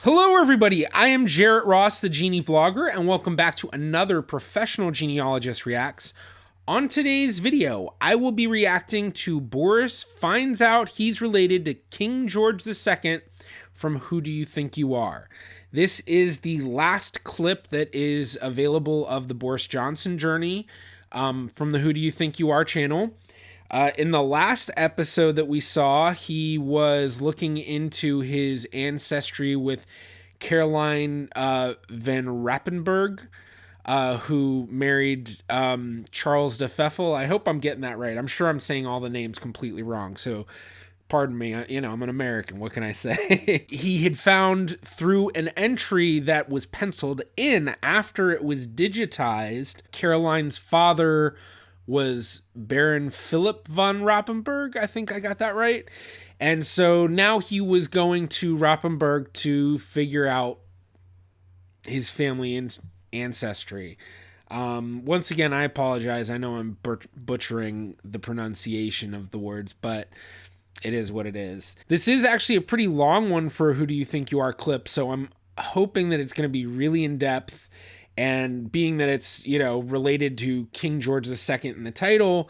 Hello everybody, I am Jarrett Ross, the GeneaVlogger, and welcome back to another Professional Genealogist Reacts. On today's video, I will be reacting to Boris finds out he's related to King George II from Who Do You Think You Are? This is the last clip that is available of the Boris Johnson journey from the Who Do You Think You Are channel. In the last episode that we saw, he was looking into his ancestry with Caroline van Rappenberg, who married Charles de Pfeffel. I hope I'm getting that right. I'm sure I'm saying all the names completely wrong, so pardon me. You know, I'm an American. What can I say? He had found through an entry that was penciled in after it was digitized, Caroline's father was Baron Philip von Rappenberg. I think I got that right. And so now he was going to Rappenberg to figure out his family ancestry. Once again, I apologize. I know I'm butchering the pronunciation of the words, but it is what it is. This is actually a pretty long one for a Who Do You Think You Are clip, so I'm hoping that it's going to be really in-depth. And being that it's, you know, related to King George II in the title,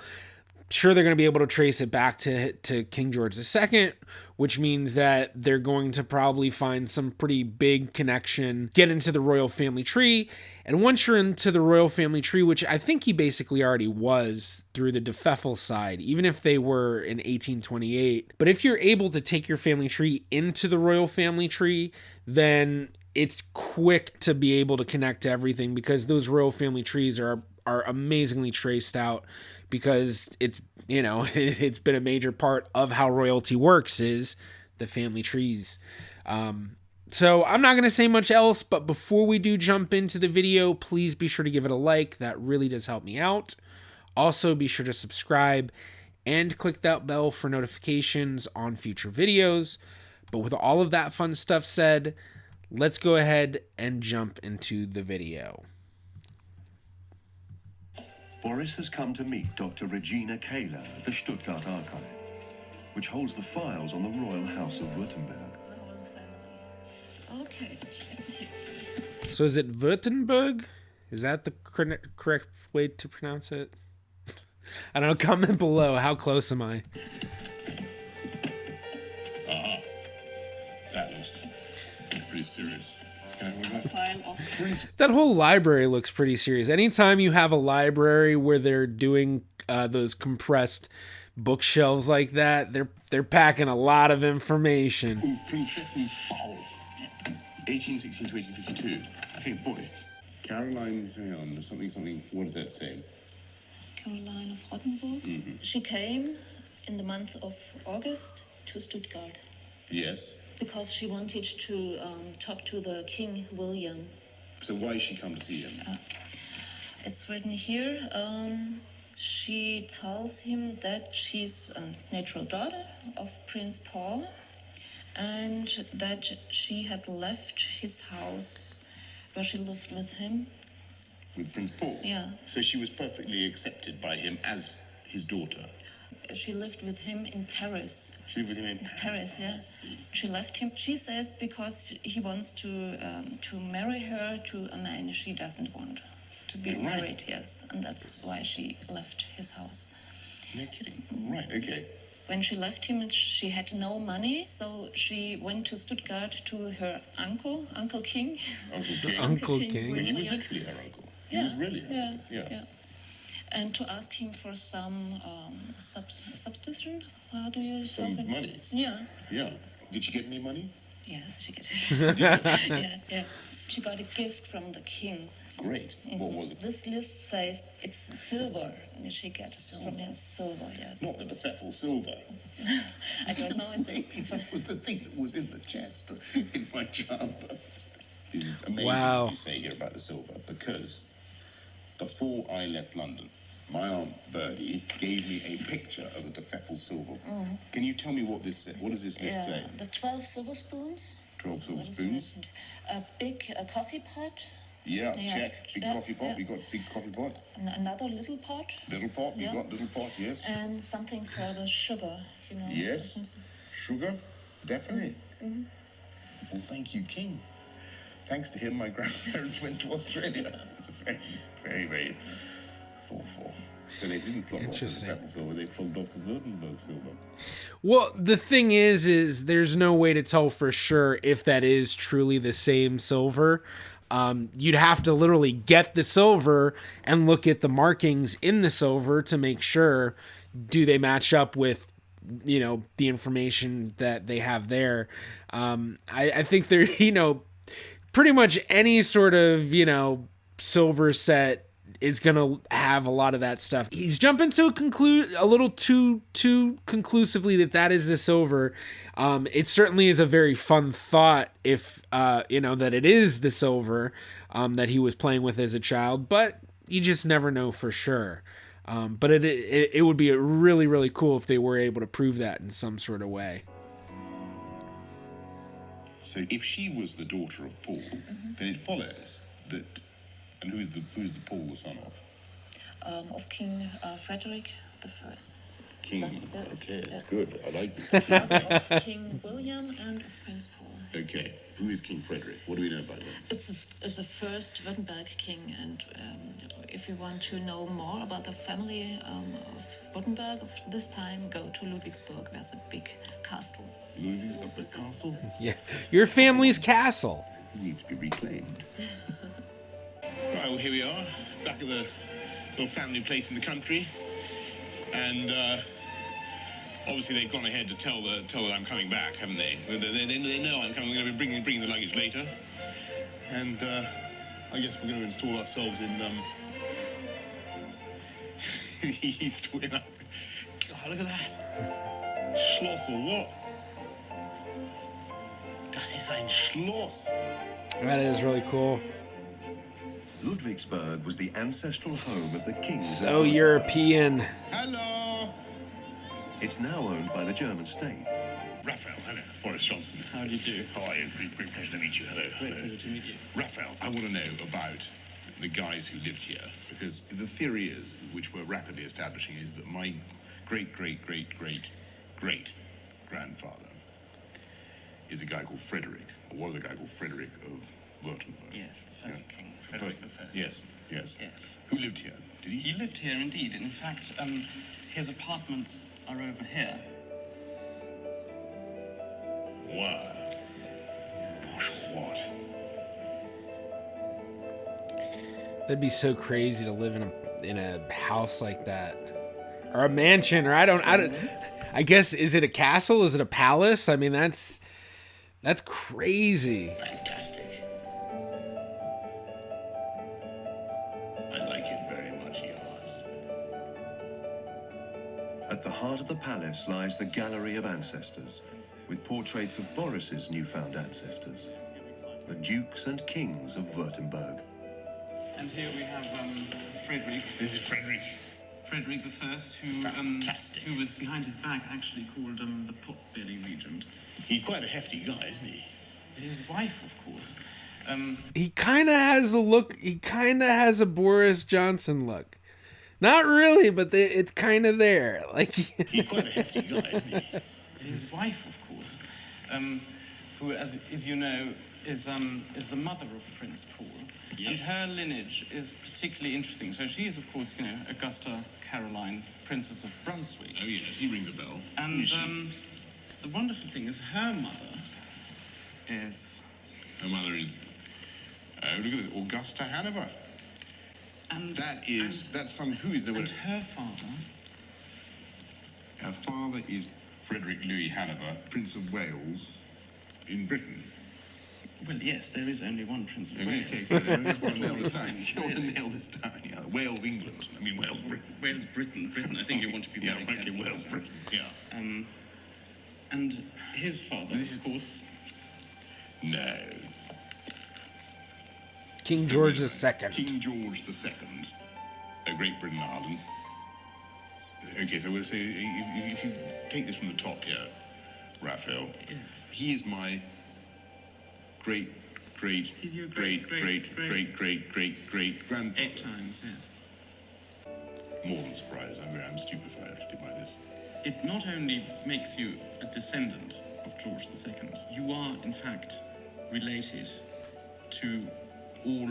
sure they're going to be able to trace it back to King George II, which means that they're going to probably find some pretty big connection, get into the royal family tree. And once you're into the royal family tree, which I think he basically already was through the de Pfeffel side, even if they were in 1828. But if you're able to take your family tree into the royal family tree, then it's quick to be able to connect to everything, because those royal family trees are amazingly traced out, because it's, you know, it's been a major part of how royalty works is the family trees. So I'm not going to say much else, but before we do jump into the video, please be sure to give it a like. That really does help me out. Also, be sure to subscribe and click that bell for notifications on future videos. But with all of that fun stuff said, let's go ahead and jump into the video. Boris has come to meet Dr. Regina Kahler at the Stuttgart Archive, which holds the files on the Royal House of Württemberg. Okay, let's see. So is it Württemberg? Is that the correct way to pronounce it? I don't know. Comment below. How close am I? That looks pretty serious. That whole library looks pretty serious. Anytime you have a library where they're doing those compressed bookshelves like that, they're packing a lot of information. Prinzessin Paul, 1816 to 1852. Hey, boy. Caroline, something, what does that say? Caroline of Rottenburg. Mm-hmm. She came in the month of August to Stuttgart. Yes. Because she wanted to talk to the King William. So why has she come to see him? It's written here. She tells him that she's a natural daughter of Prince Paul, and that she had left his house where she lived with him. With Prince Paul? Yeah. So she was perfectly accepted by him as his daughter? She lived with him in Paris. She lived with him in Paris? Yes. She left him, she says, because he wants to marry her to a man she doesn't want to be married, yes. And that's why she left his house. No kidding. Right, okay. When she left him, she had no money, so she went to Stuttgart to her uncle King. Uncle King? Uncle King? Well, he was literally her uncle. He was really her uncle. Yeah. And to ask him for some substitution. How do you say it? Money? Yeah. Yeah. Did she get any money? Yes, she got it. Yeah. She got a gift from the king. Great. Mm-hmm. What was it? This list says it's silver. She got from him silver, yes. Not the de Pfeffel silver. I don't know. Maybe that was the thing that was in the chest in my childhood. It's amazing what you say here about the silver, because before I left London, my Aunt Birdie gave me a picture of the de Pfeffel silver. Mm-hmm. Can you tell me what this says? What does this list say? The 12 silver spoons. 12 silver spoons. A big coffee pot. Yeah, check. Big coffee pot. Yeah. We got big coffee pot. Another little pot. Little pot. We got little pot. Yes. And something for the sugar. You know. Yes. Sugar. Definitely. Mm-hmm. Well, thank you, King. Thanks to him, my grandparents went to Australia. It's a very, very, very thoughtful. So they didn't flog off the pebble silver, they flogged off the Württemberg silver. Well, the thing is there's no way to tell for sure if that is truly the same silver. You'd have to literally get the silver and look at the markings in the silver to make sure, do they match up with, you know, the information that they have there. I think they're, you know, pretty much any sort of, you know, silver set is gonna have a lot of that stuff. He's jumping to a little too conclusively that is the silver. It certainly is a very fun thought if you know, that it is the silver that he was playing with as a child, but you just never know for sure. But it would be really, really cool if they were able to prove that in some sort of way. So if she was the daughter of Paul, then it follows that. And who's the Paul the son of? Of King Frederick the First. King. Okay, that's good. I like this. Of King William and of Prince Paul. Okay, who is King Frederick? What do we know about him? It's a first Württemberg king, and if you want to know more about the family of Württemberg of this time, go to Ludwigsburg. There's a big castle. Ludwigsburg castle? Yeah, your family's castle. It needs to be reclaimed. Right, well, here we are, back at the little family place in the country, and obviously they've gone ahead to tell that I'm coming back, haven't they? They know I'm coming. We're going to be bringing the luggage later, and I guess we're going to install ourselves in the East Wing. God, look at that Schloss or what? Das ist ein Schloss. That is really cool. Ludwigsburg was the ancestral home of the kings. So European. Hello. It's now owned by the German state. Raphael, hello. Boris Johnson. How do you do? How are you? Great pleasure to meet you. Hello. Great pleasure to meet you. Raphael, I want to know about the guys who lived here, because the theory is, which we're rapidly establishing, is that my great-great-great-great-grandfather is a guy called Frederick, or was a guy called Frederick of Württemberg. Yes, the first king, Frederick the First. Yes. Who lived here? Did he? He lived here indeed. In fact, his apartments are over here. Wow. Gosh, what? That'd be so crazy to live in a house like that, or a mansion, or I don't. I guess, is it a castle? Is it a palace? I mean, that's crazy. Fantastic. I like it very much, yours. At the heart of the palace lies the Gallery of Ancestors, with portraits of Boris's newfound ancestors, the dukes and kings of Württemberg. And here we have Frederick. This is Frederick. Frederick the First, who Fantastic. who was behind his back actually called the pot-belly regent. He's quite a hefty guy, isn't he? His wife, of course. He kind of has the look. He kind of has a Boris Johnson look. Not really, but it's kind of there. Like He's quite a hefty guy, isn't he? His wife, of course, who, as you know, is the mother of Prince Paul. Yes. And her lineage is particularly interesting. So she is, of course, Augusta Caroline, Princess of Brunswick. Oh, yes, he rings a bell. And the wonderful thing is her mother is... Her mother is... Oh, look at this. Augusta Hanover. And That's some... Who is there? And her father... Her father is Frederick Louis Hanover, Prince of Wales, in Britain. Well, yes, there is only one Prince of Okay, Wales. okay, I just want to nail this down. You want to nail this down, yeah. Wales, England. I mean, Wales, Britain. Wales, Britain. I think you want to be Yeah, very okay, careful. Wales, Britain, yeah. And his father, of course... No. King George II. King George II, Great Britain, Ireland. Okay, so we'll say, if you take this from the top here, Raphael, Yes. he is my great grandfather. 8 times, yes. More than surprised. I'm stupefied actually by this. It not only makes you a descendant of George II, you are, in fact, related to all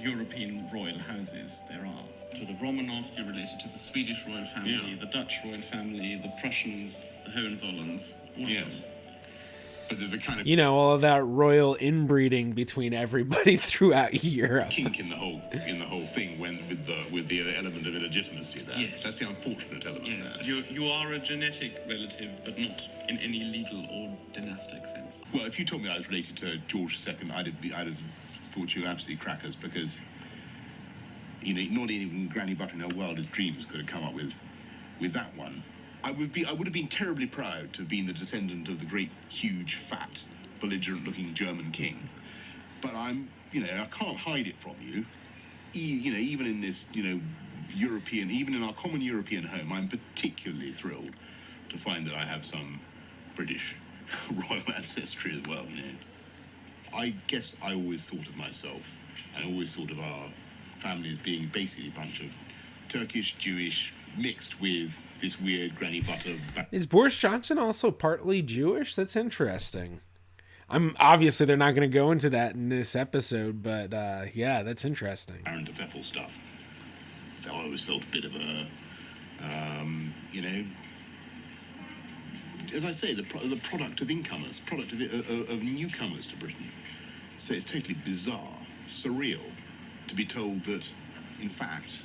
European royal houses there are. To the Romanovs, you're related to the Swedish royal family, the Dutch royal family, the Prussians, the Hohenzollerns, all of them. But there's a kind of all of that royal inbreeding between everybody throughout Europe. kink in the whole thing when with the element of illegitimacy there. Yes. That's the unfortunate element there. You are a genetic relative, but not in any legal or dynastic sense. Well, if you told me I was related to George II, I'd have thought you were absolutely crackers, because not even Granny Butter in her wildest dreams could have come up with that one. I would have been terribly proud to have been the descendant of the great, huge, fat, belligerent-looking German king. But I can't hide it from you. Even in this, European, even in our common European home, I'm particularly thrilled to find that I have some British royal ancestry as well. I guess I always thought of myself, and always thought of our family as being basically a bunch of Turkish, Jewish, mixed with this weird Granny Butter. Is Boris Johnson also partly Jewish? That's interesting. Obviously they're not going to go into that in this episode, but yeah, that's interesting. Aaron to Pfeffel stuff. So I always felt a bit of a, as I say, the product of incomers, product of newcomers to Britain. So it's totally bizarre, surreal, to be told that, in fact,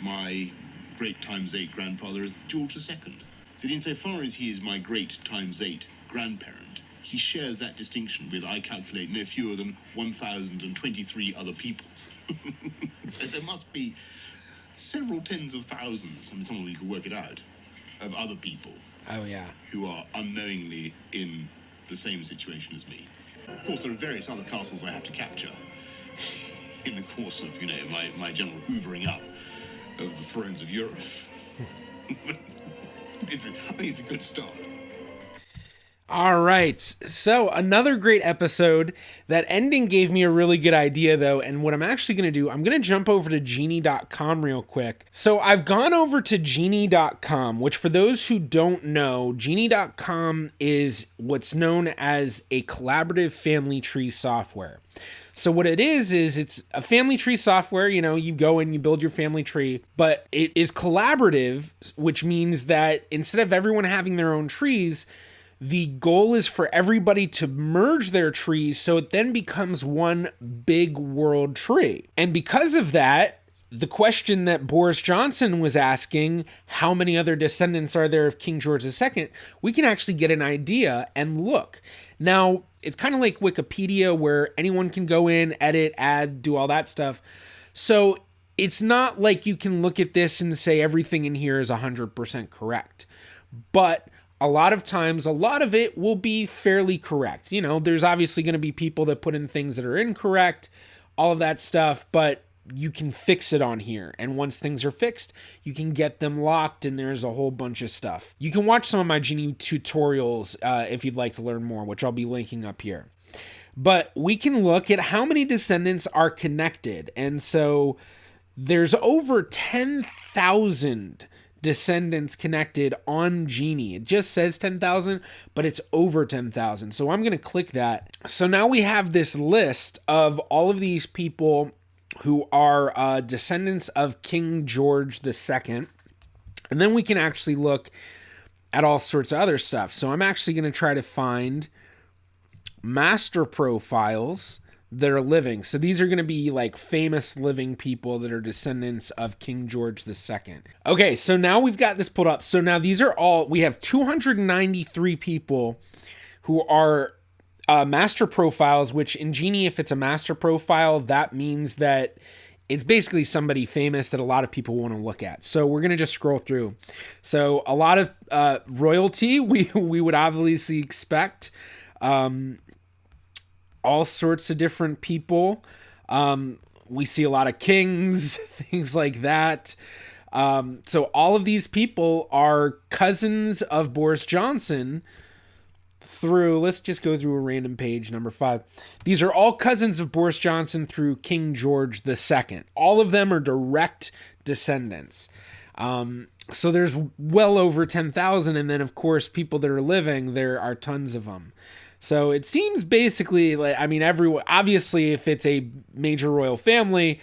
my great ×8 grandfather is George II. That insofar as he is my great ×8 grandparent, he shares that distinction with, I calculate, no fewer than 1,023 other people. So there must be several tens of thousands, some of you could work it out, of other people. Oh, yeah. Who are unknowingly in the same situation as me. Of course, there are various other castles I have to capture in the course of, my general hoovering up of the thrones of Europe. I think it's a good start. All right. So another great episode. That ending gave me a really good idea, though. And what I'm actually going to do, I'm going to jump over to Genie.com real quick. So I've gone over to Genie.com, which for those who don't know, Genie.com is what's known as a collaborative family tree software. So what it is it's a family tree software. You go and you build your family tree, but it is collaborative, which means that instead of everyone having their own trees, the goal is for everybody to merge their trees so it then becomes one big world tree. And because of that, the question that Boris Johnson was asking, how many other descendants are there of King George II, we can actually get an idea and look. Now, it's kind of like Wikipedia where anyone can go in, edit, add, do all that stuff. So it's not like you can look at this and say everything in here is 100% correct. But a lot of times, a lot of it will be fairly correct. There's obviously going to be people that put in things that are incorrect, all of that stuff, but you can fix it on here. And once things are fixed, you can get them locked, and there's a whole bunch of stuff. You can watch some of my Genie tutorials if you'd like to learn more, which I'll be linking up here. But we can look at how many descendants are connected. And so there's over 10,000 descendants connected on Genie. It just says 10,000, but it's over 10,000. So I'm going to click that. So now we have this list of all of these people who are descendants of King George II. And then we can actually look at all sorts of other stuff. So I'm actually going to try to find master profiles that are living. So these are going to be like famous living people that are descendants of King George II. Okay, so now we've got this pulled up. So now these are all, we have 293 people who are master profiles, which in Genie, if it's a master profile, that means that it's basically somebody famous that a lot of people want to look at. So we're going to just scroll through. So a lot of royalty we would obviously expect. All sorts of different people. We see a lot of kings, things like that. So all of these people are cousins of Boris Johnson through, let's just go through a random page, number 5. These are all cousins of Boris Johnson through King George II. All of them are direct descendants. So there's well over 10,000. And then, of course, people that are living, there are tons of them. So it seems basically like, I mean, everyone, obviously if it's a major royal family,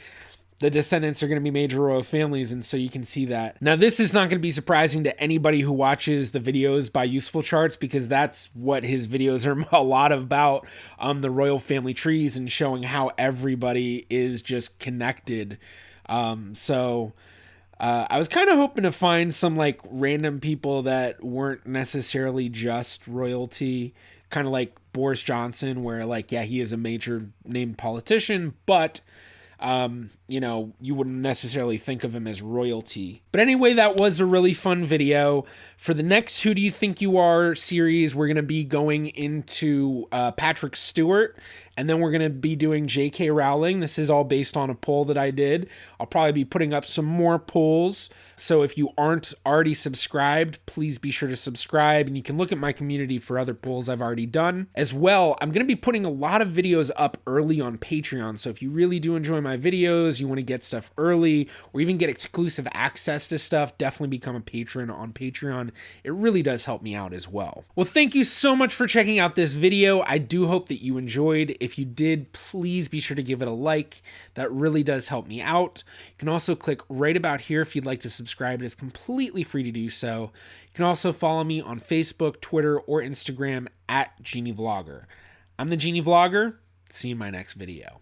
the descendants are going to be major royal families, and so you can see that. Now, this is not going to be surprising to anybody who watches the videos by Useful Charts, because that's what his videos are a lot about, the royal family trees and showing how everybody is just connected. I was kind of hoping to find some like random people that weren't necessarily just royalty, kind of like Boris Johnson, where like, yeah, he is a major named politician, but you know, you wouldn't necessarily think of him as royalty. But anyway, that was a really fun video. For the next Who Do You Think You Are series, we're going to be going into Patrick Stewart, and then we're going to be doing J.K. Rowling. This is all based on a poll that I did. I'll probably be putting up some more polls. So if you aren't already subscribed, please be sure to subscribe, and you can look at my community for other polls I've already done. As well, I'm going to be putting a lot of videos up early on Patreon. So if you really do enjoy my videos, you want to get stuff early, or even get exclusive access to stuff, definitely become a patron on Patreon. It really does help me out as well. Well, thank you so much for checking out this video. I do hope that you enjoyed. If you did, please be sure to give it a like. That really does help me out. You can also click right about here if you'd like to subscribe. It is completely free to do so. You can also follow me on Facebook, Twitter, or Instagram at GeneaVlogger. I'm the GeneaVlogger. See you in my next video.